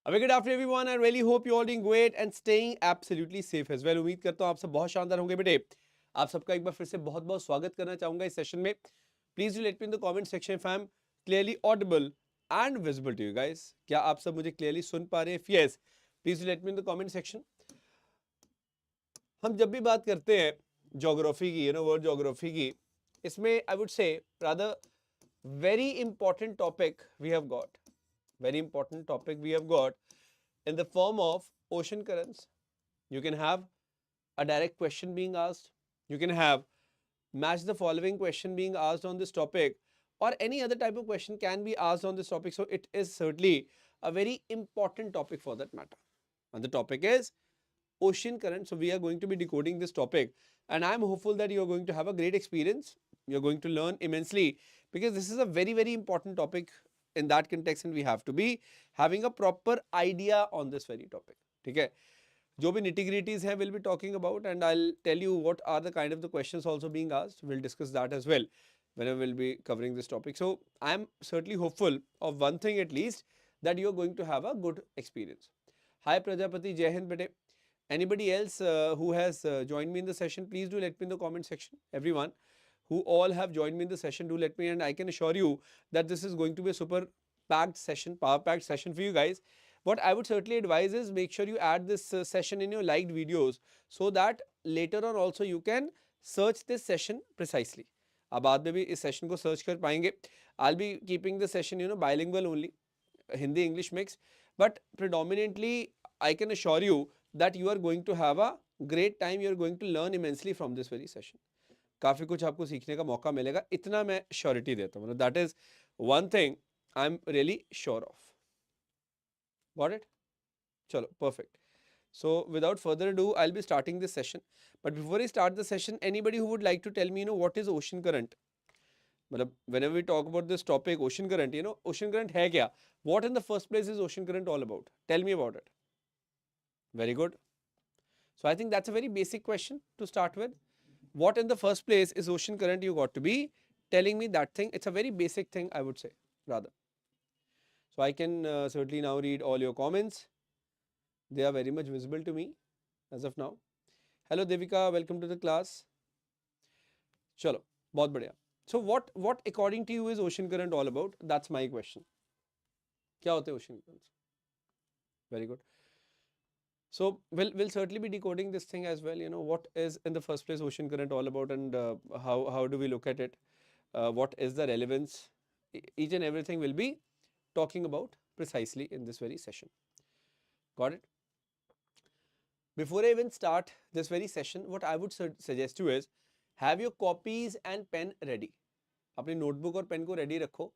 A very good afternoon everyone. I really hope you all doing great and staying absolutely safe as well. उम्मीद करता हूँ आप सब बहुत शानदार होंगे बेटे. आप सबका एक बार फिर से बहुत बहुत स्वागत करना चाहूँगा इस सेशन में. Please do let me in the comment section if I am clearly audible and visible to you guys. क्या आप सब मुझे clearly सुन पा रहे हैं? If yes, please do let me in the comment section. हम जब भी बात करते हैं ज्योग्राफी की, वर्ल्ड ज्योग्राफी की, इसमें I would say rather very important topic we have got. Very important topic we have got in the form of ocean currents. You can have a direct question being asked. You can have match the following question being asked on this topic, or any other type of question can be asked on this topic. So it is certainly a very important topic for that matter. And the topic is ocean current. So we are going to be decoding this topic, and I am hopeful that you are going to have a great experience. You are going to learn immensely because this is a very, very important topic in that context, and we have to be having a proper idea on this very topic. ठीक है, जो भी nitty-gritties है we'll be talking about, and I'll tell you what are the kind of the questions also being asked. We'll discuss that as well whenever we'll be covering this topic. So I'm certainly hopeful of one thing at least, that you're going to have a good experience. Hi Prajapati, Jai Hind bete. Anybody else who has joined me in the session, please do let me in the comment section. Everyone who all have joined me in the session, do let me, and I can assure you that this is going to be a super packed session, power packed session for you guys. What I would certainly advise is make sure you add this session in your liked videos, so that later on also you can search this session precisely. अब बाद में भी इस session को search कर पाएंगे. I'll be keeping the session bilingual only, Hindi English mix, but predominantly I can assure you that you are going to have a great time. You are going to learn immensely from this very session. काफ़ी कुछ आपको सीखने का मौका मिलेगा, इतना मैं surety देता हूँ. That is one thing I am really sure of. Got it? चलो, perfect. So without further ado, I'll be starting this session. But before I start the session, anybody who would like to tell me, what is ocean current? मतलब whenever we talk about this topic, ocean current, ocean current है क्या? What in the first place is ocean current all about? Tell me about it. Very good. So I think that's a very basic question to start with. What in the first place is ocean current? You got to be telling me that thing. It's a very basic thing, I would say, rather. So I can certainly now read all your comments. They are very much visible to me as of now. Hello Devika, welcome to the class. Chalo, बहुत बढ़िया. So what according to you is ocean current all about? That's my question. क्या होते हैं ocean currents? Very good. So we'll certainly be decoding this thing as well. What is in the first place ocean current all about, and how do we look at it? What is the relevance? Each and everything will be talking about precisely in this very session. Got it? Before I even start this very session, what I would suggest you is have your copies and pen ready. अपनी notebook और pen को ready रखो,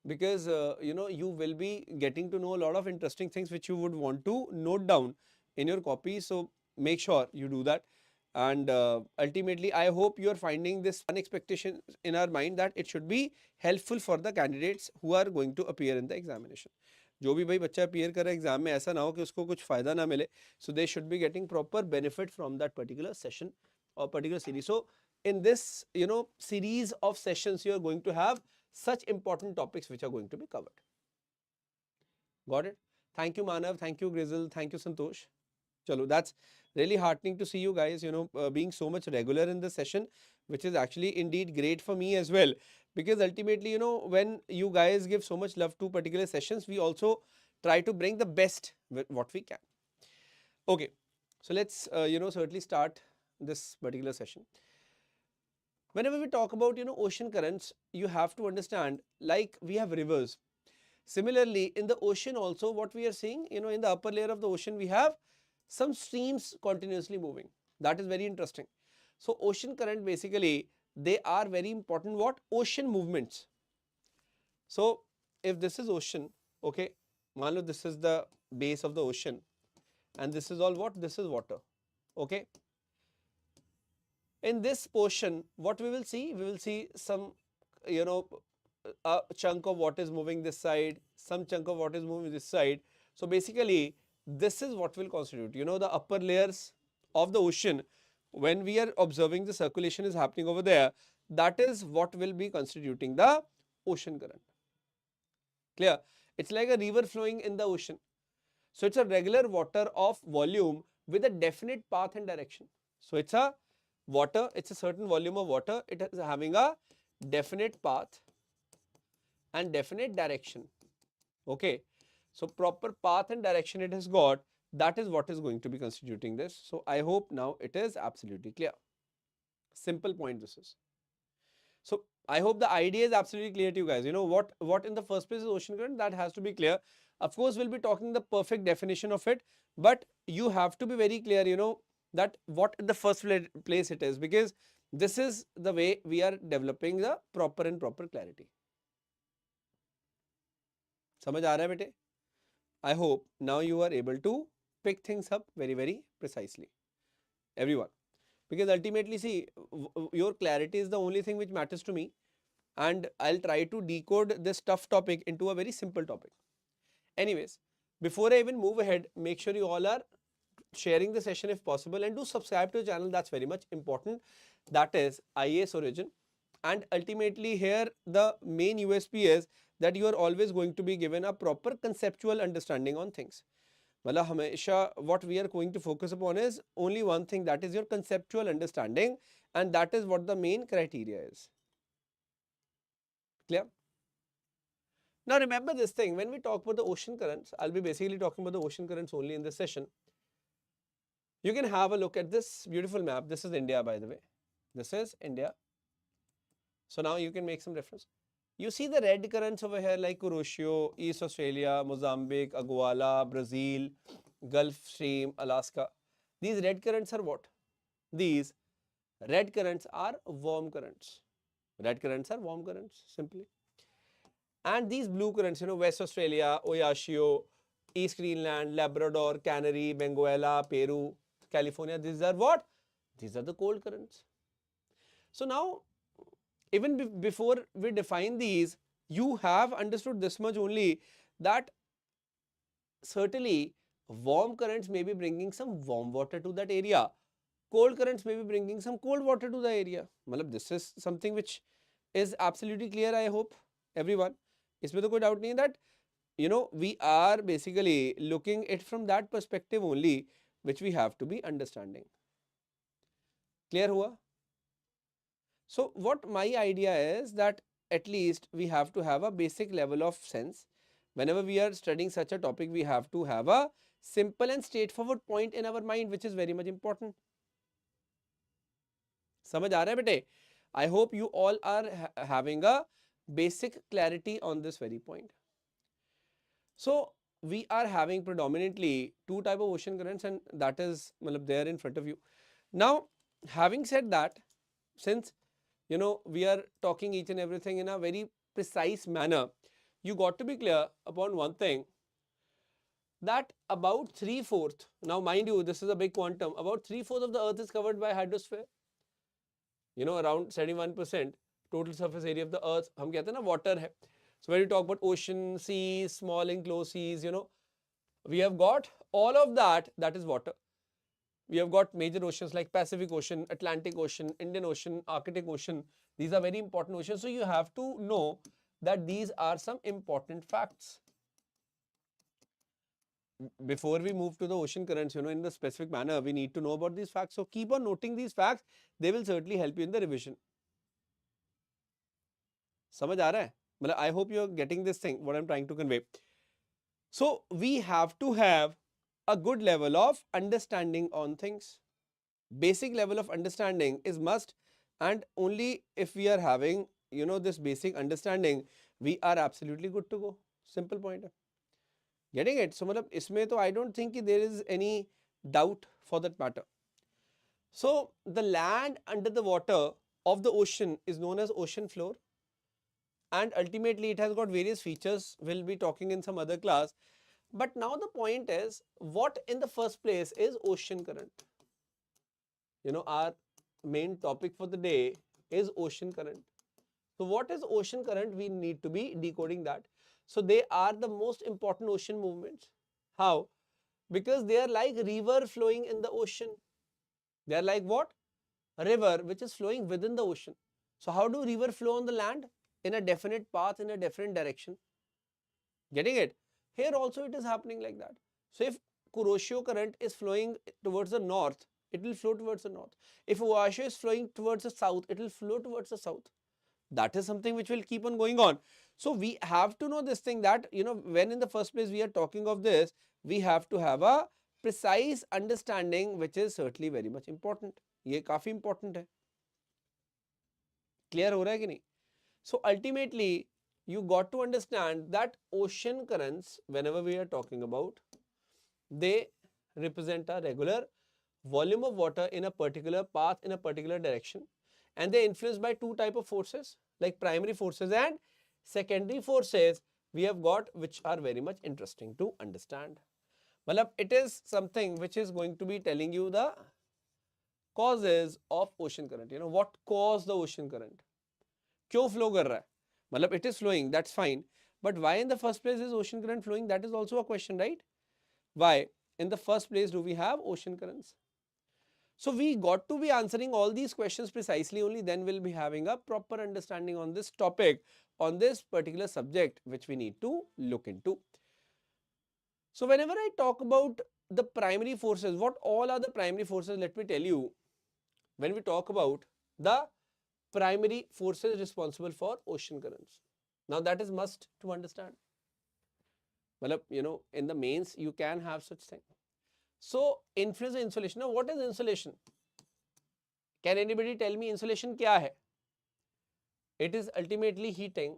because you will be getting to know a lot of interesting things which you would want to note down in your copy. So make sure you do that, and ultimately I hope you are finding this one expectation in our mind that it should be helpful for the candidates who are going to appear in the examination. जो भी भाई बच्चा appear कर रहा है exam में, ऐसा ना हो कि उसको कुछ फायदा ना मिले. So they should be getting proper benefit from that particular session or particular series. So in this series of sessions, you are going to have such important topics which are going to be covered. Got it? Thank you Manav, thank you Grizzle, thank you Santosh. Chalo, that's really heartening to see you guys being so much regular in the session, which is actually indeed great for me as well, because ultimately when you guys give so much love to particular sessions, we also try to bring the best with what we can. Okay, so let's certainly start this particular session. Whenever we talk about ocean currents, you have to understand, like we have rivers. Similarly, in the ocean also, what we are seeing, in the upper layer of the ocean, we have some streams continuously moving. That is very interesting. So ocean current, basically they are very important ocean movements. So if this is ocean, okay, मान लो this is the base of the ocean, and this is all what? This is water. Okay. In this portion, what we will see? We will see some a chunk of water is moving this side, some chunk of water is moving this side. So basically this is what will constitute the upper layers of the ocean. When we are observing the circulation is happening over there, that is what will be constituting the ocean current. Clear? It's like a river flowing in the ocean. So it's a regular water of volume with a definite path and direction. So it's a water, it's a certain volume of water, it is having a definite path and definite direction. Okay, so proper path and direction it has got, that is what is going to be constituting this. So I hope now it is absolutely clear. Simple point this is. So I hope the idea is absolutely clear to you guys. You know what in the first place is ocean current, that has to be clear. Of course, we'll be talking the perfect definition of it, but you have to be very clear, you know, that what in the first place it is, because this is the way we are developing the proper and proper clarity. समझ आ रहा है बेटे? I hope now you are able to pick things up very, very precisely. Everyone. Because ultimately, see, your clarity is the only thing which matters to me, and I'll try to decode this tough topic into a very simple topic. Anyways, before I even move ahead, make sure you all are sharing the session if possible, and do subscribe to the channel. That's very much important. That is IAS Origin. And ultimately here the main USP is that you are always going to be given a proper conceptual understanding on things. मतलब हमेशा what we are going to focus upon is only one thing, that is your conceptual understanding, and that is what the main criteria is. Clear? Now remember this thing, when we talk about the ocean currents, I'll be basically talking about the ocean currents only in this session. You can have a look at this beautiful map. This is India, by the way. This is India. So now you can make some reference. You see the red currents over here like Kuroshio, East Australia, Mozambique, Aguala, Brazil, Gulf Stream, Alaska. These red currents are what? These red currents are warm currents. Red currents are warm currents, simply. And these blue currents, you know, West Australia, Oyashio, East Greenland, Labrador, Canary, Benguela, Peru, California, these are what? These are the cold currents. So now, even before we define these, you have understood this much only, that certainly warm currents may be bringing some warm water to that area. Cold currents may be bringing some cold water to the area. Matlab, this is something which is absolutely clear, I hope, everyone. इसमें तो कोई doubt नहीं, that you know we are basically looking it from that perspective only, which we have to be understanding. Clear हुआ? So what my idea is, that at least we have to have a basic level of sense. Whenever we are studying such a topic, we have to have a simple and straightforward point in our mind, which is very much important. समझ आ रहा है बेटे? I hope you all are having a basic clarity on this very point. So we are having predominantly two type of ocean currents, and that is there in front of you. Now, having said that, since you know we are talking each and everything in a very precise manner, you got to be clear upon one thing, that about 3/4, now mind you, this is a big quantum, about 3/4 of the earth is covered by hydrosphere. You know, around 71% total surface area of the earth, हम कहते हैं ना water है. So when you talk about ocean, seas, small enclosed seas, you know, we have got all of that, that is water. We have got major oceans like Pacific Ocean, Atlantic Ocean, Indian Ocean, Arctic Ocean. These are very important oceans. So you have to know that these are some important facts. Before we move to the ocean currents, you know, in the specific manner, we need to know about these facts. So keep on noting these facts. They will certainly help you in the revision. समझ आ रहा है? मतलब I hope you are getting this thing, what I'm trying to convey. So we have to have a good level of understanding on things. Basic level of understanding is must, and only if we are having, you know, this basic understanding, we are absolutely good to go. Simple point. Getting it? So matlab isme to I don't think there is any doubt for that matter. So the land under the water of the ocean is known as ocean floor, and ultimately it has got various features. We'll be talking in some other class. But now the point is, what in the first place is ocean current? You know, our main topic for the day is ocean current. So what is ocean current? We need to be decoding that. So they are the most important ocean movements. How? Because they are like river flowing in the ocean. They are like what? A river which is flowing within the ocean. So how do river flow on the land? In a definite path, in a different direction. Getting it? Here also it is happening like that. So if Kuroshio current is flowing towards the north, it will flow towards the north. If Oashio is flowing towards the south, it will flow towards the south. That is something which will keep on going on. So we have to know this thing that, when in the first place we are talking of this, we have to have a precise understanding, which is certainly very much important. ये काफी important है. Clear हो रहा है कि नहीं? So ultimately, you got to understand that ocean currents, whenever we are talking about, they represent a regular volume of water in a particular path in a particular direction, and they influenced by two type of forces, like primary forces and secondary forces we have got, which are very much interesting to understand. Well, it is something which is going to be telling you the causes of ocean current. What caused the ocean current? क्यों flow कर रहा है? मतलब it is flowing, that's fine, but why in the first place is ocean current flowing? That is also a question, right? Why in the first place do we have ocean currents? So we got to be answering all these questions precisely, only then we'll be having a proper understanding on this topic, on this particular subject, which we need to look into. So whenever I talk about the primary forces, what all are the primary forces? Let me tell you, when we talk about the primary forces responsible for ocean currents. Now that is must to understand. Well, in the mains you can have such thing. So influence of insulation. Now what is insulation? Can anybody tell me insulation क्या है? It is ultimately heating,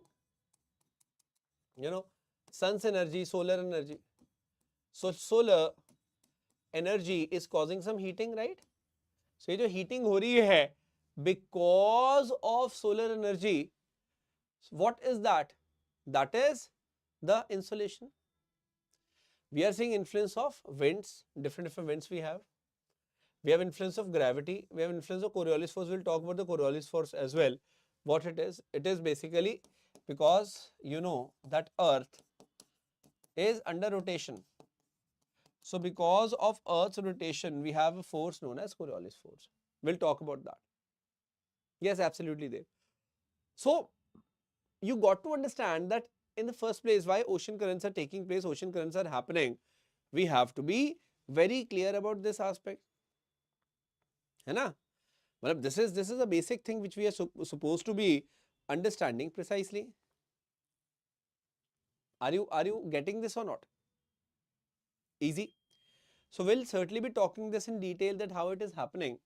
sun's energy, solar energy. So solar energy is causing some heating, right? So ये जो heating हो रही है because of solar energy, what is that? That is the insulation. We are seeing influence of winds, different winds we have. We have influence of gravity. We have influence of Coriolis force. We'll talk about the Coriolis force as well. What it is basically because that Earth is under rotation. So because of Earth's rotation, we have a force known as Coriolis force. We'll talk about that. Yes, absolutely there. So you got to understand that in the first place, why ocean currents are taking place, ocean currents are happening. We have to be very clear about this aspect. है ना? Well, this is a basic thing which we are supposed to be understanding precisely. Are you getting this or not? Easy. So we'll certainly be talking this in detail, that how it is happening.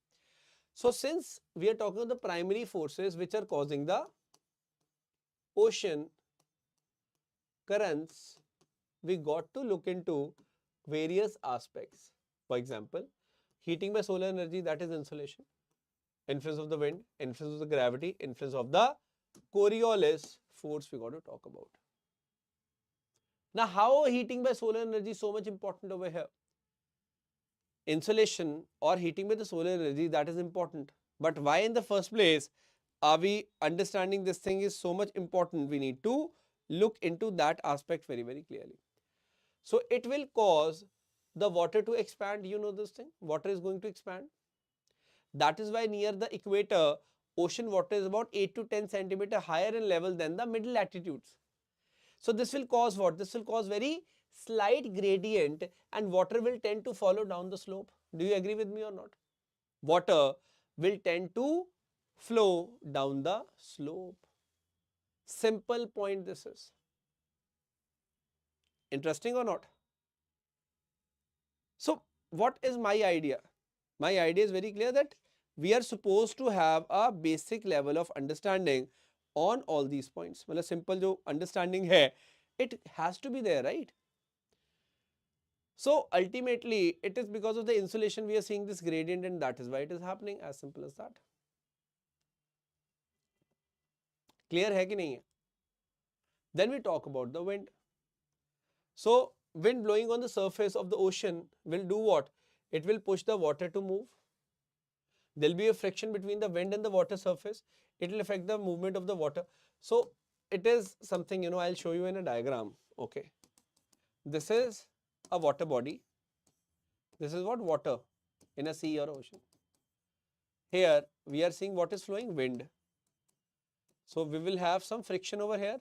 So since we are talking about the primary forces which are causing the ocean currents, we got to look into various aspects. For example, heating by solar energy, that is insulation. Influence of the wind, influence of the gravity, influence of the Coriolis force we got to talk about. Now, how heating by solar energy is so much important over here? Insulation or heating by the solar energy, that is important. But why in the first place are we understanding this thing is so much important? We need to look into that aspect very, very clearly. So it will cause the water to expand. You know this thing, water is going to expand. That is why near the equator, ocean water is about 8 to 10 centimeter higher in level than the middle latitudes. So this will cause what? This will cause very slight gradient, and water will tend to follow down the slope. Do you agree with me or not? Water will tend to flow down the slope. Simple point this is. Interesting or not? So what is my idea? My idea is very clear, that we are supposed to have a basic level of understanding on all these points. मतलब simple जो understanding है, it has to be there, right? So ultimately, it is because of the insulation we are seeing this gradient, and that is why it is happening. As simple as that. Clear है कि नहीं है? Then we talk about the wind. So wind blowing on the surface of the ocean will do what? It will push the water to move. There will be a friction between the wind and the water surface. It will affect the movement of the water. So it is something, I'll show you in a diagram. Okay. This is a water body. This is what? Water in a sea or ocean. Here we are seeing what is flowing? Wind. So we will have some friction over here.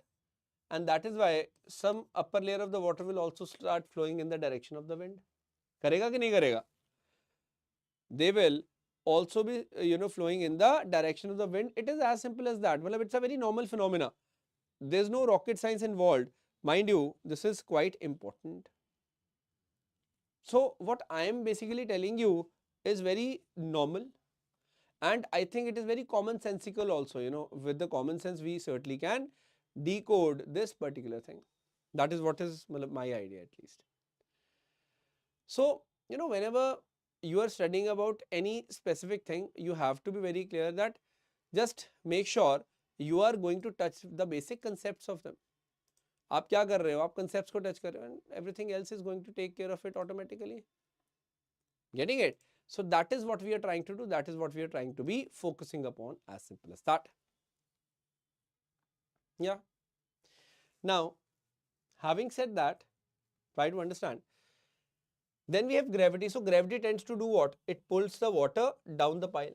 and that is why some upper layer of the water will also start flowing in the direction of the wind. करेगा कि नहीं करेगा? They will also be flowing in the direction of the wind. It is as simple as that. Well, it's a very normal phenomena. There's no rocket science involved. Mind you, this is quite important. So what I am basically telling you is very normal, and I think it is very commonsensical also. With the common sense we certainly can decode this particular thing. That is what is my idea at least. So whenever you are studying about any specific thing, you have to be very clear that just make sure you are going to touch the basic concepts of them. आप क्या कर रहे हो? आप concepts को touch कर रहे हो, and everything else is going to take care of it automatically. Getting it? So that is what we are trying to do. That is what we are trying to be focusing upon, as simple as that. Yeah. Now, having said that, try to understand. Then we have gravity. So gravity tends to do what? It pulls the water down the pile.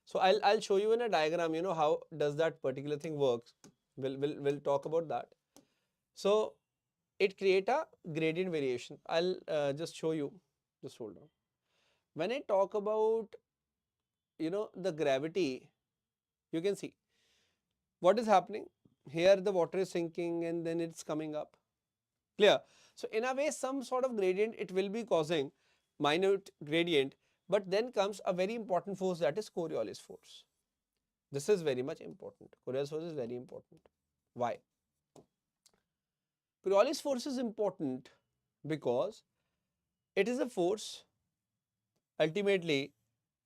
So I'll show you in a diagram, how does that particular thing works. We'll talk about that. So it create a gradient variation. I'll just show you. Just hold on. When I talk about the gravity, you can see what is happening. Here the water is sinking and then it's coming up. Clear? So in a way, some sort of gradient it will be causing, minute gradient, but then comes a very important force, that is Coriolis force. This is very much important. Coriolis force is very important. Why? Coriolis force is important because it is a force, ultimately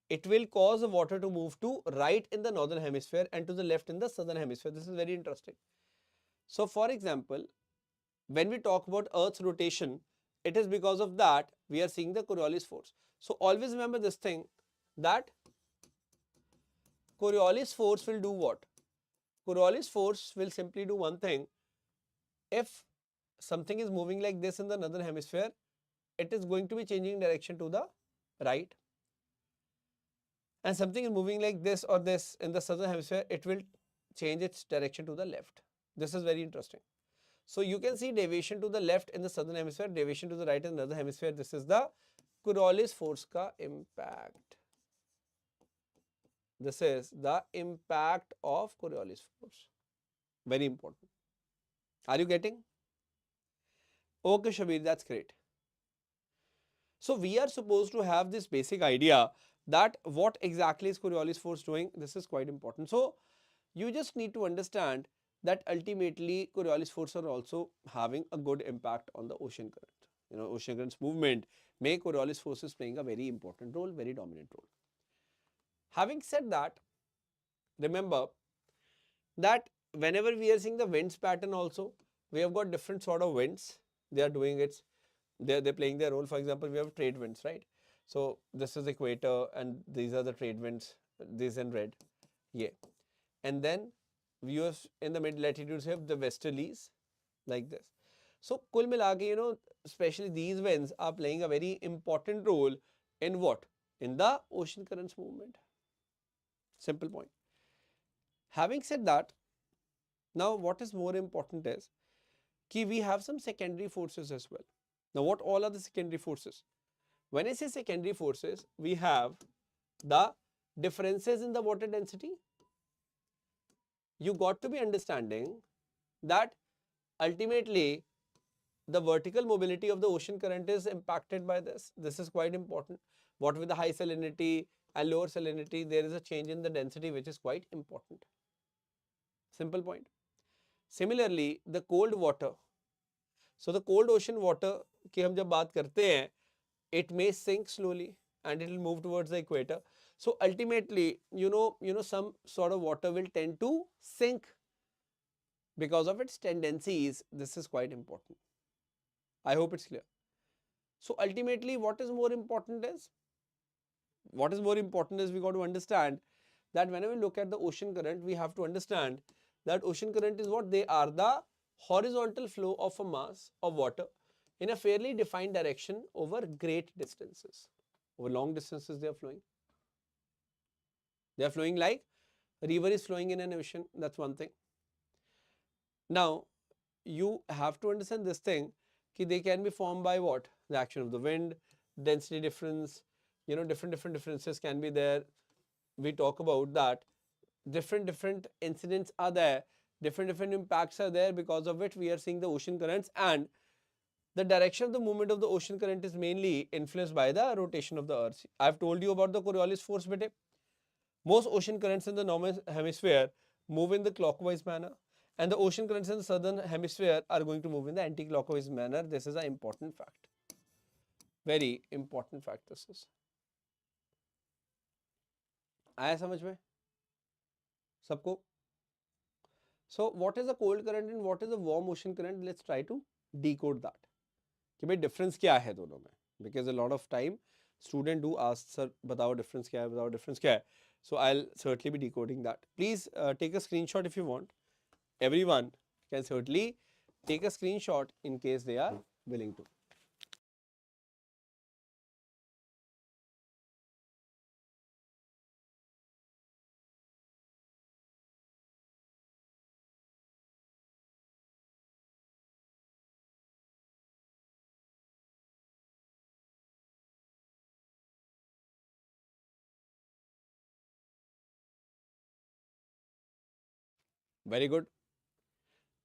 it will cause the water to move to right in the northern hemisphere and to the left in the southern hemisphere. This is very interesting. So for example, when we talk about Earth's rotation, it is because of that we are seeing the Coriolis force. So always remember this thing, that Coriolis force will do what? Coriolis force will simply do one thing. If something is moving like this in the northern hemisphere, it is going to be changing direction to the right. And something is moving like this or this in the southern hemisphere, it will change its direction to the left. This is very interesting. So you can see deviation to the left in the southern hemisphere, deviation to the right in the northern hemisphere. This is the Coriolis force ka impact. This is the impact of Coriolis force. Very important. Are you getting? Okay, Shabir, that's great. So we are supposed to have this basic idea that what exactly is Coriolis force doing. This is quite important. So you just need to understand that ultimately Coriolis force are also having a good impact on the ocean current. Ocean currents movement make Coriolis forces playing a very important role, very dominant role. Having said that, remember that whenever we are seeing the winds pattern also, we have got different sort of winds. They are doing it. They're playing their role. For example, we have trade winds, right? So this is equator and these are the trade winds, these in red. Yeah. And then we have in the mid latitudes have the westerlies like this. So kul mila ke, especially these winds are playing a very important role in what? In the ocean currents movement. Simple point. Having said that, now what is more important is that we have some secondary forces as well. Now what all are the secondary forces? When I say secondary forces, we have the differences in the water density. You got to be understanding that ultimately the vertical mobility of the ocean current is impacted by this. This is quite important. What with the high salinity and lower salinity, there is a change in the density which is quite important. Simple point. Similarly, the cold water. So the cold ocean water की हम जब बात करते हैं, it may sink slowly and it will move towards the equator. So ultimately, some sort of water will tend to sink because of its tendencies. This is quite important. I hope it's clear. So ultimately, what is more important is we got to understand that whenever we look at the ocean current, we have to understand that ocean current is what? They are the horizontal flow of a mass of water in a fairly defined direction over great distances. Over long distances they are flowing. They are flowing like a river is flowing in an ocean. That's one thing. Now, you have to understand this thing, कि they can be formed by what? The action of the wind, density difference, different differences can be there. We talk about that. Different incidents are there, different impacts are there, because of which we are seeing the ocean currents, and the direction of the movement of the ocean current is mainly influenced by the rotation of the earth. I've told you about the Coriolis force, bete. Most ocean currents in the northern hemisphere move in the clockwise manner, and the ocean currents in the southern hemisphere are going to move in the anti-clockwise manner. This is an important fact, very important fact. This is आया समझ में सबको? So what is a cold current and what is a warm ocean current? Let's try to decode that. कि भाई difference क्या है दोनों में? Because a lot of time student do ask, sir बताओ difference क्या है, बताओ difference क्या है. So I'll certainly be decoding that. Please take a screenshot if you want. Everyone can certainly take a screenshot in case they are willing to. Very good.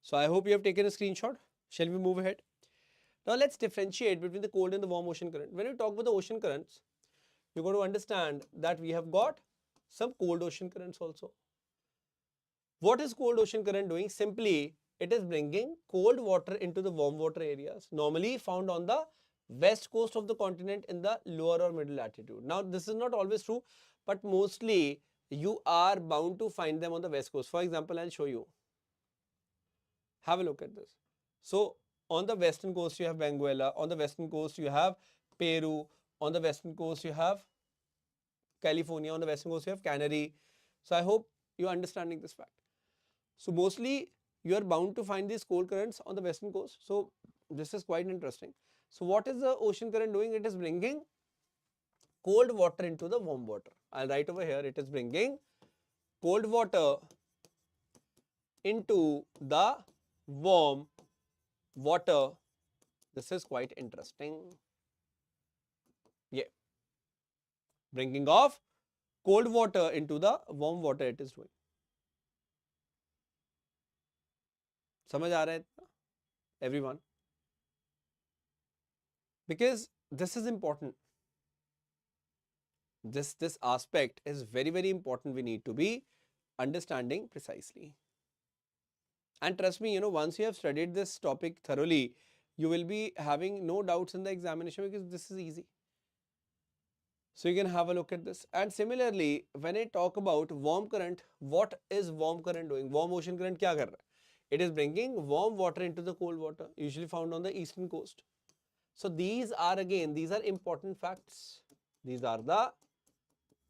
So I hope you have taken a screenshot. Shall we move ahead? Now let's differentiate between the cold and the warm ocean current. When we talk about the ocean currents, you're going to understand that we have got some cold ocean currents also. What is cold ocean current doing? Simply, it is bringing cold water into the warm water areas, normally found on the west coast of the continent in the lower or middle latitude. Now, this is not always true, but mostly you are bound to find them on the west coast. For example, I'll show you. Have a look at this. So, on the western coast, you have Venezuela. On the western coast, you have Peru. On the western coast, you have California. On the western coast, you have Canary. So, I hope you are understanding this fact. So, mostly you are bound to find these cold currents on the western coast. So, this is quite interesting. So, what is the ocean current doing? It is bringing cold water into the warm water. I'll write over here. It is bringing cold water into the warm water. This is quite interesting. Yeah. Bringing of cold water into the warm water it is doing. समझ आ रहा है इतना? Everyone? Because this is important. This aspect is very important. We need to be understanding precisely. And trust me, once you have studied this topic thoroughly, you will be having no doubts in the examination because this is easy. So you can have a look at this. And similarly, when I talk about warm current, what is warm current doing? Warm ocean current क्या कर रहा है? It is bringing warm water into the cold water, usually found on the eastern coast. So these are important facts. These are the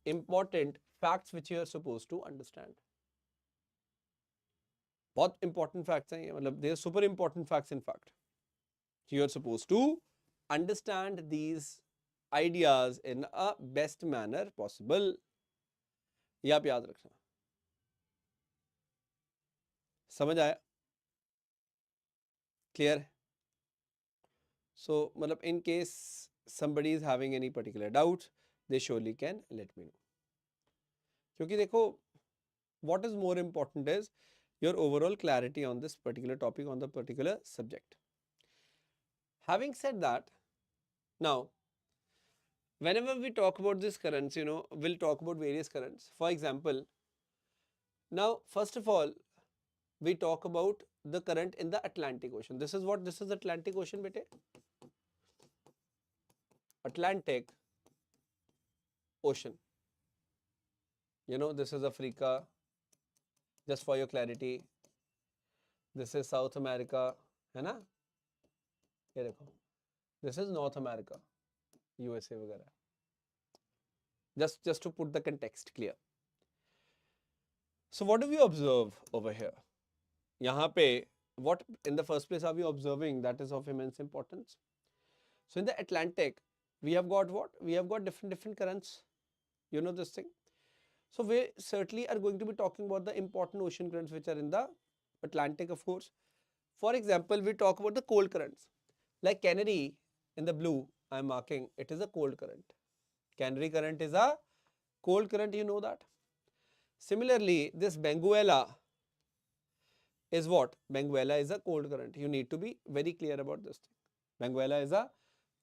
important facts which you are supposed to understand. बहुत important facts हैं ये, मतलब they are super important facts in fact. You are supposed to understand these ideas in a best manner possible. ये आप याद रखना. समझ आया? Clear? So, मतलब in case somebody is having any particular doubt, they surely can let me know. क्योंकि देखो, what is more important is your overall clarity on this particular topic, on the particular subject. Having said that, now, whenever we talk about these currents, we'll talk about various currents. For example, now, first of all, we talk about the current in the Atlantic Ocean. This is what? This is Atlantic Ocean, bete. Atlantic Ocean. This is Africa. Just for your clarity, this is South America, है ना? ये देखो, this is North America, USA वगैरह. Just to put the context clear. So what do we observe over here? यहाँ पे, what in the first place are we observing that is of immense importance? So in the Atlantic, we have got what? We have got different currents. You know this thing. So we certainly are going to be talking about the important ocean currents which are in the Atlantic, of course. For example, we talk about the cold currents. Like Canary in the blue, I am marking, it is a cold current. Canary current is a cold current, you know that. Similarly, this Benguela is what? Benguela is a cold current. You need to be very clear about this thing. Benguela is a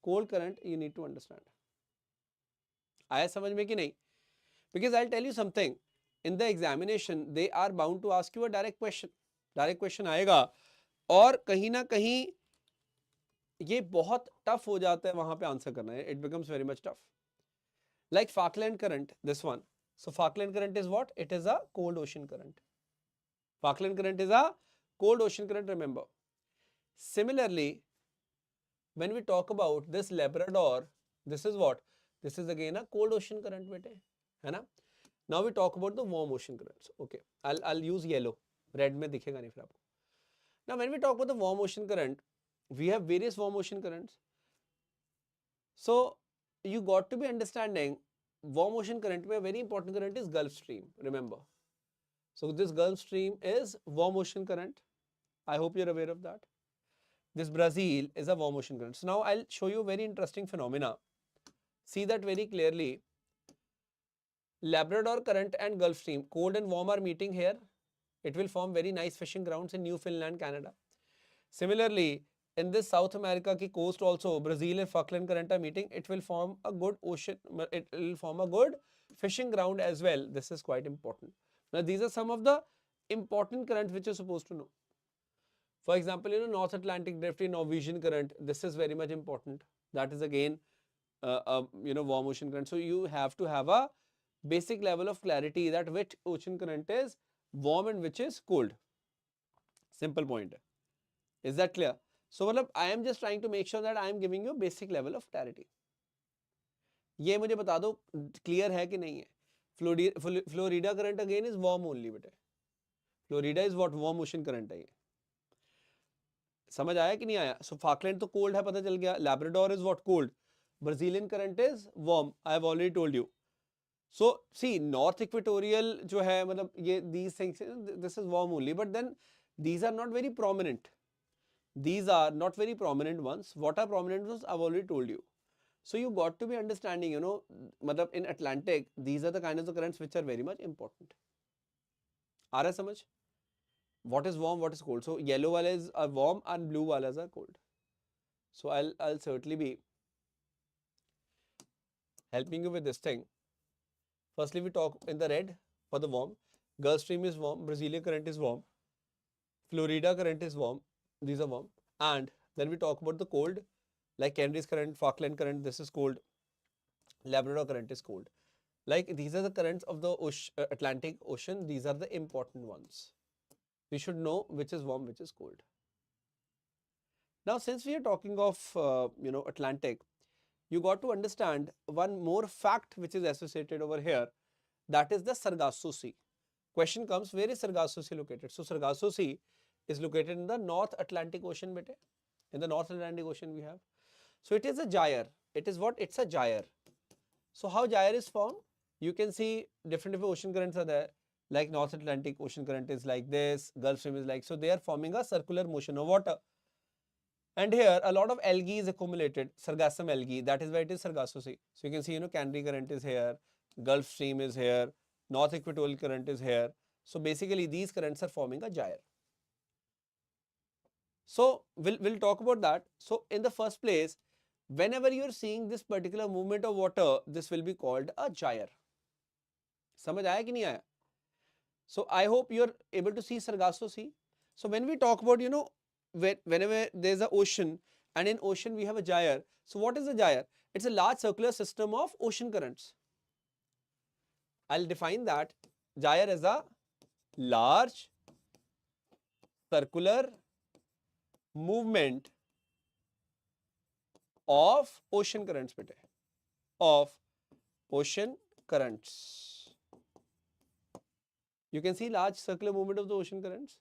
cold current, you need to understand. आया समझ में कि नहीं? Because I'll tell you something. In the examination, they are bound to ask you a direct question. Direct question आएगा और कहीं ना कहीं ये बहुत टफ हो जाता है वहां पे आंसर करना है. It becomes very much tough. Like Falkland current, this one. So Falkland current is what? It is a cold ocean current. Falkland current is a cold ocean current, remember. Similarly, when we talk about this Labrador, this is what? This is again a cold ocean current, bete, hai na? Now we talk about the warm ocean currents. Okay, I'll use yellow. Red में दिखेगा नहीं फिर आपको. Now when we talk about the warm ocean current, we have various warm ocean currents. So you got to be understanding warm ocean current में a very important current is Gulf Stream, remember. So this Gulf Stream is warm ocean current. I hope you're aware of that. This Brazil is a warm ocean current. So now I'll show you a very interesting phenomena. See that very clearly. Labrador current and Gulf Stream, cold and warm are meeting here. It will form very nice fishing grounds in Newfoundland, Canada. Similarly, in this South America ki coast also, Brazil and Falkland current are meeting. It will form a good ocean, it will form a good fishing ground as well. This is quite important. Now, these are some of the important currents which you're supposed to know. For example, North Atlantic drifting Norwegian current. This is very much important. That is again, warm ocean current. So you have to have a basic level of clarity that which ocean current is warm and which is cold. Simple point. Is that clear? So I am just trying to make sure that I am giving you a basic level of clarity. ये मुझे बता दो clear है कि नहीं है. Florida current again is warm only बेटे. Florida is what? Warm ocean current है ये. समझ आया कि नहीं आया? So Falkland तो cold है, पता चल गया. Labrador is what? Cold. Brazilian current is warm. I have already told you. So see, North Equatorial जो है मतलब ये these things, this is warm only, but then these are not very prominent. These are not very prominent ones. What are prominent ones? I've already told you. So you got to be understanding, मतलब in Atlantic, these are the kinds of currents which are very much important. आ रहा है समझ? What is warm, what is cold? So yellow wales are warm and blue wales are cold. So I'll certainly be helping you with this thing. Firstly, we talk in the red for the warm. Gulf Stream is warm. Brazilian current is warm. Florida current is warm. These are warm. And then we talk about the cold, like Canary's current, Falkland current. This is cold. Labrador current is cold. Like these are the currents of the Atlantic Ocean. These are the important ones. We should know which is warm, which is cold. Now, since we are talking of Atlantic, you got to understand one more fact which is associated over here. That is the Sargasso Sea. Question comes, where is Sargasso Sea located? So Sargasso Sea is located in the North Atlantic Ocean, bete. In the North Atlantic Ocean we have. So it is a gyre. It is what? It's a gyre. So how gyre is formed? You can see different ocean currents are there. Like North Atlantic Ocean current is like this. Gulf Stream is like, so they are forming a circular motion of water. And here a lot of algae is accumulated, sargassum algae. That is why it is Sargasso Sea. So you can see, Canary current is here, Gulf Stream is here, North Equatorial current is here. So basically these currents are forming a gyre. So we'll talk about that. So in the first place, whenever you are seeing this particular movement of water, this will be called a gyre. समझ आया कि नहीं आया? So I hope you are able to see Sargasso Sea. So when we talk about, whenever there's an ocean and in ocean we have a gyre. So what is a gyre? It's a large circular system of ocean currents. I'll define that. Gyre as a large circular movement of ocean currents, bete. Of ocean currents. You can see large circular movement of the ocean currents.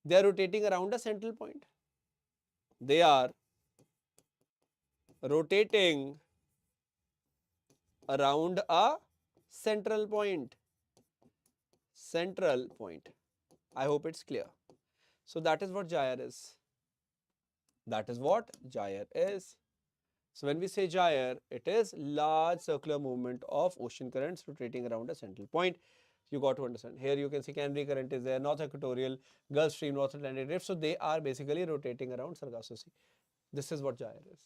They are rotating around a central point. They are rotating around a central point. Central point. I hope it's clear. So that is what gyre is. That is what gyre is. So when we say gyre, it is large circular movement of ocean currents rotating around a central point. You got to understand. Here you can see Canary current is there, North Equatorial, Gulf Stream, North Atlantic Drift. So they are basically rotating around Sargasso Sea. This is what gyre is.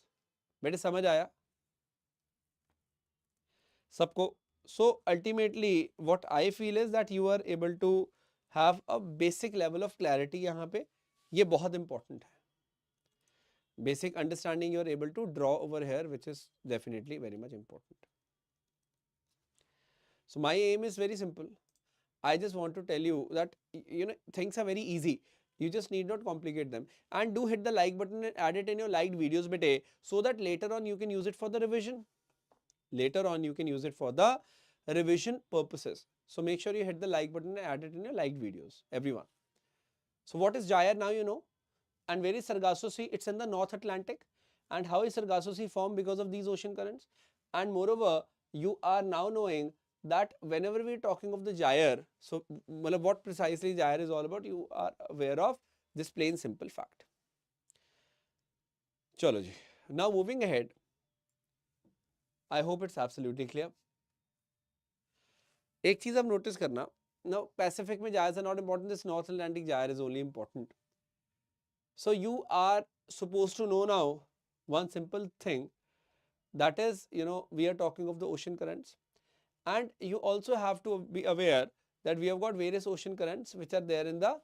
बेटे समझ आया सबको? So ultimately what I feel is that you are able to have a basic level of clarity यहाँ पे. ये बहुत important है. Basic understanding you are able to draw over here, which is definitely very much important. So my aim is very simple. I just want to tell you that things are very easy. You just need not complicate them, and do hit the like button and add it in your liked videos bete, so that later on you can use it for the revision. Later on you can use it for the revision purposes. So make sure you hit the like button and add it in your liked videos, everyone. So what is gyre now you know? And where is Sargasso Sea? It's in the North Atlantic. And how is Sargasso Sea formed? Because of these ocean currents. And moreover, you are now knowing that whenever we are talking of the gyre, so what precisely gyre is all about, you are aware of this plain simple fact. Chalo ji. Now moving ahead, I hope it's absolutely clear. एक चीज आप notice करना. Now Pacific में gyres are not important. This North Atlantic gyre is only important. So you are supposed to know now one simple thing, that is, we are talking of the ocean currents, and you also have to be aware that we have got various ocean currents which are there in the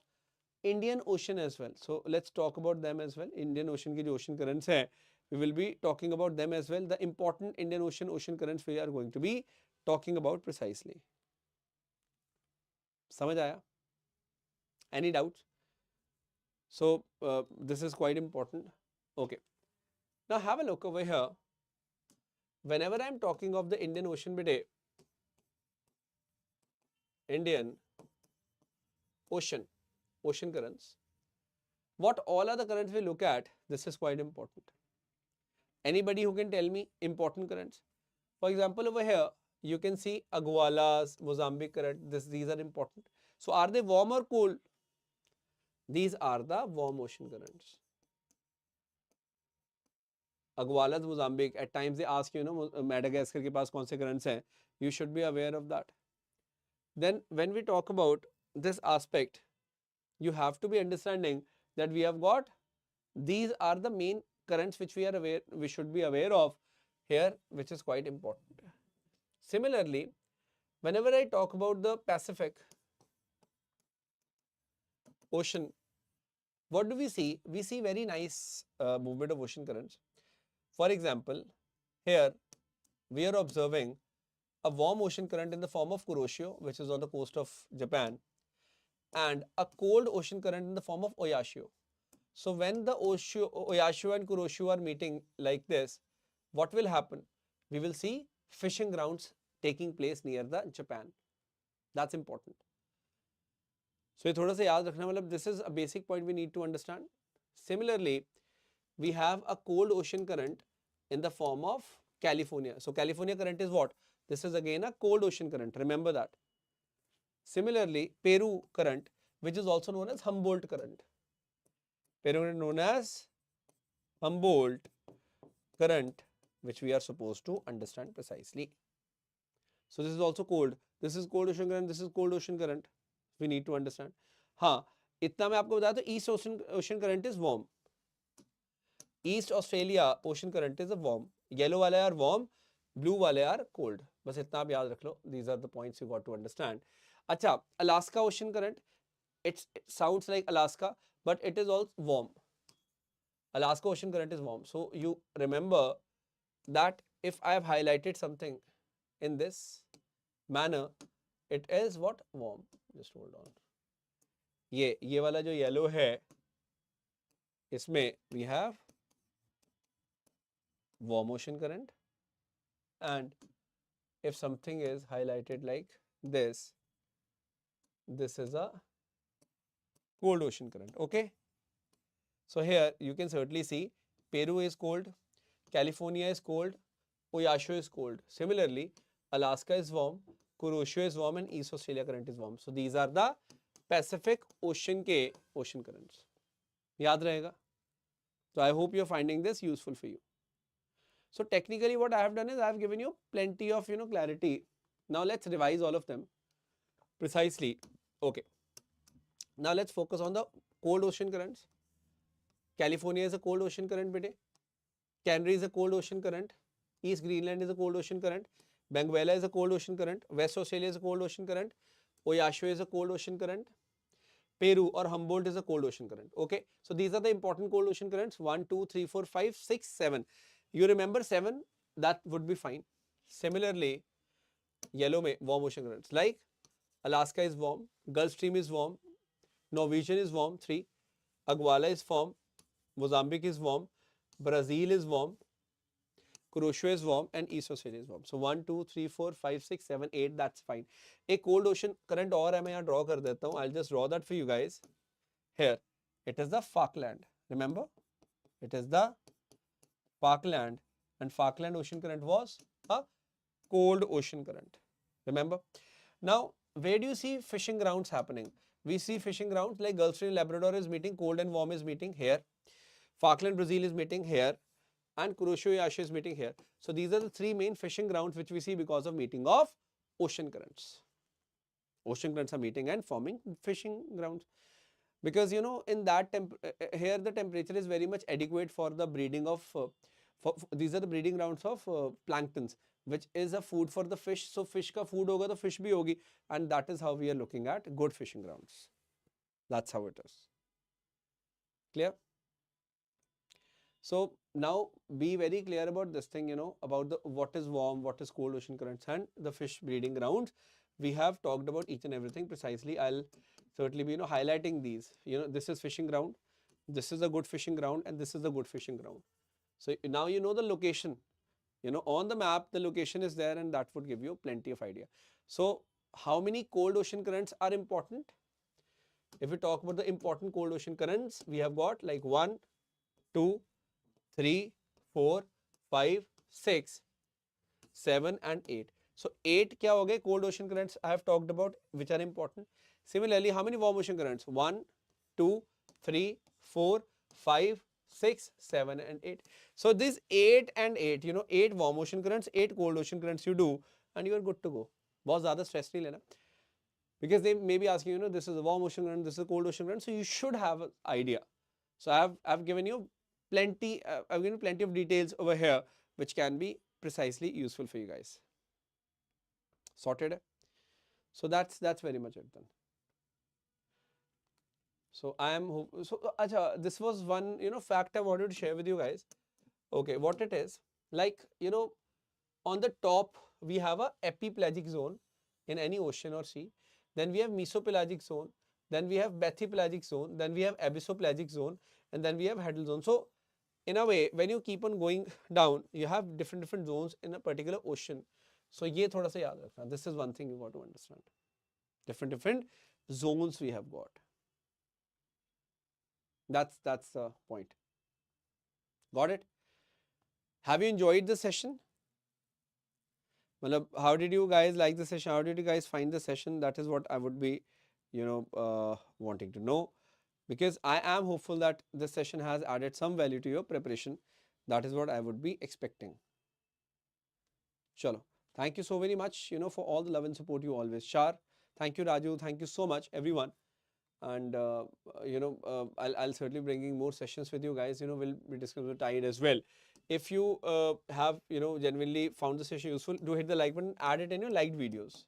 Indian Ocean as well. So let's talk about them as well. Indian Ocean की जो ocean currents हैं, we will be talking about them as well. The important Indian ocean currents we are going to be talking about precisely. समझ आया? Any doubts? So this is quite important. Okay. Now have a look over here. Whenever I am talking of the Indian Ocean bete, Indian Ocean currents, what all are the currents we look at? This is quite important. Anybody who can tell me important currents? For example, over here you can see Agualas, Mozambique current. These are important. So are they warm or cold? These are the warm ocean currents. Agualas, Mozambique, at times they ask Madagascar के पास कौन से currents हैं. You should be aware of that. Then when we talk about this aspect, you have to be understanding that we have got, these are the main currents which we should be aware of here, which is quite important. Similarly, whenever I talk about the Pacific Ocean, what do we see? We see very nice movement of ocean currents. For example, here we are observing a warm ocean current in the form of Kuroshio, which is on the coast of Japan, and a cold ocean current in the form of Oyashio. So when the Oyashio and Kuroshio are meeting like this, what will happen? We will see fishing grounds taking place near the Japan. That's important. So थोड़ा सा याद रखना, मतलब this is a basic point we need to understand. Similarly, we have a cold ocean current in the form of California. So California current is what? This is again a cold ocean current. Remember that. Similarly, Peru current, which is also known as Humboldt current. Peru current known as Humboldt current, which we are supposed to understand precisely. So this is also cold. This is cold ocean current. This is cold ocean current. We need to understand. हाँ, इतना मैं आपको बता दूं, East Ocean current is warm. East Australia ocean current is a warm. Yellow वाले are warm, blue वाले are cold. बस इतना आप याद रख लो. These are the points you got to understand. अच्छा, Alaska ocean current. It sounds like Alaska, but it is also warm. Alaska ocean current is warm. So you remember that if I have highlighted something in this manner, it is what? Warm. Just hold on. ये वाला जो yellow है, इसमें we have warm ocean current, and if something is highlighted like this, this is a cold ocean current. Okay. So here you can certainly see Peru is cold, California is cold, Oyashio is cold. Similarly, Alaska is warm, Kuroshio is warm, and East Australia current is warm. So these are the Pacific Ocean के ocean currents. याद रहेगा? So I hope you're finding this useful for you. So technically what I have done is I have given you plenty of clarity. Now let's revise all of them precisely. Okay. Now let's focus on the cold ocean currents. California is a cold ocean current, bete. Canary is a cold ocean current. East Greenland is a cold ocean current. Benguela is a cold ocean current. West Australia is a cold ocean current. Oyasho is a cold ocean current. Peru or Humboldt is a cold ocean current. Okay. So these are the important cold ocean currents. 1, 2, 3, 4, 5, 6, 7. You remember 7? That would be fine. Similarly, yellow में warm ocean currents like Alaska is warm, Gulf Stream is warm, Norwegian is warm, 3, Aguala is warm, Mozambique is warm, Brazil is warm, Croatia is warm, and East Australia is warm. So 1, 2, 3, 4, 5, 6, 7, 8, that's fine. A cold ocean current और है मैं यहाँ draw कर देता हूँ. I'll just draw that for you guys. Here, it is the Falkland. Remember, it is the Falkland, and Falkland ocean current was a cold ocean current. Remember? Now, where do you see fishing grounds happening? We see fishing grounds like Gulf Stream Labrador is meeting, cold and warm is meeting here. Falkland Brazil is meeting here, and Croatia Oyasho is meeting here. So these are the three main fishing grounds which we see because of meeting of ocean currents. Ocean currents are meeting and forming fishing grounds. Because in that here the temperature is very much adequate for the breeding of these are the breeding grounds of planktons, which is a food for the fish. So fish ka food hoga to fish bhi hogi, and that is how we are looking at good fishing grounds. That's how it is. Clear? So now be very clear about this thing, about the what is warm, what is cold ocean currents, and the fish breeding grounds. We have talked about each and everything precisely. I'll certainly be highlighting these. This is fishing ground, this is a good fishing ground, and this is a good fishing ground. So now you know the location. On the map the location is there, and that would give you plenty of idea. So how many cold ocean currents are important? If we talk about the important cold ocean currents, we have got like 1, 2, 3, 4, 5, 6, 7, and 8. So 8 kya ho gaye cold ocean currents I have talked about, which are important. Similarly, how many warm ocean currents? 1, 2, 3, 4, 5, 6, 7, and 8. So these 8 and 8, 8 warm ocean currents, 8 cold ocean currents you do, and you are good to go. बहुत ज़्यादा stress नहीं लेना. Because they may be asking, this is a warm ocean current, this is a cold ocean current, so you should have an idea. So I've given you plenty of details over here, which can be precisely useful for you guys. Sorted? So that's very much it then. So this was one fact I wanted to share with you guys. Okay, what it is, like on the top we have a epipelagic zone in any ocean or sea, then we have mesopelagic zone, then we have bathypelagic zone, then we have abyssopelagic zone, and then we have hadal zone. So in a way, when you keep on going down, you have different zones in a particular ocean. So ye thoda sa yaad rakhna. This is one thing you got to understand. Different zones we have got. That's the point. Got it? Have you enjoyed the session? How did you guys like the session? How did you guys find the session? That is what I would be, wanting to know, because I am hopeful that this session has added some value to your preparation. That is what I would be expecting. Chalo. Thank you so very much, for all the love and support you always shower. Thank you, Raju. Thank you so much, everyone. And I'll certainly bringing more sessions with you guys. We'll be discussing the tide as well. If you have genuinely found the session useful, do hit the like button, add it in your liked videos.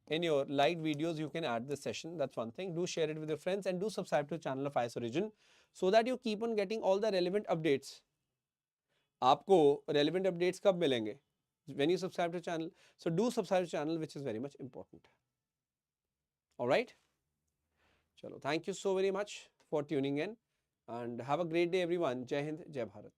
In your liked videos, you can add this session. That's one thing. Do share it with your friends, and do subscribe to the channel of IAS Origin so that you keep on getting all the relevant updates. आपको relevant updates कब मिलेंगे? When you subscribe to the channel. So do subscribe to the channel, which is very much important. All right. Chalo. Thank you so very much for tuning in, and have a great day, everyone. Jai Hind, Jai Bharat.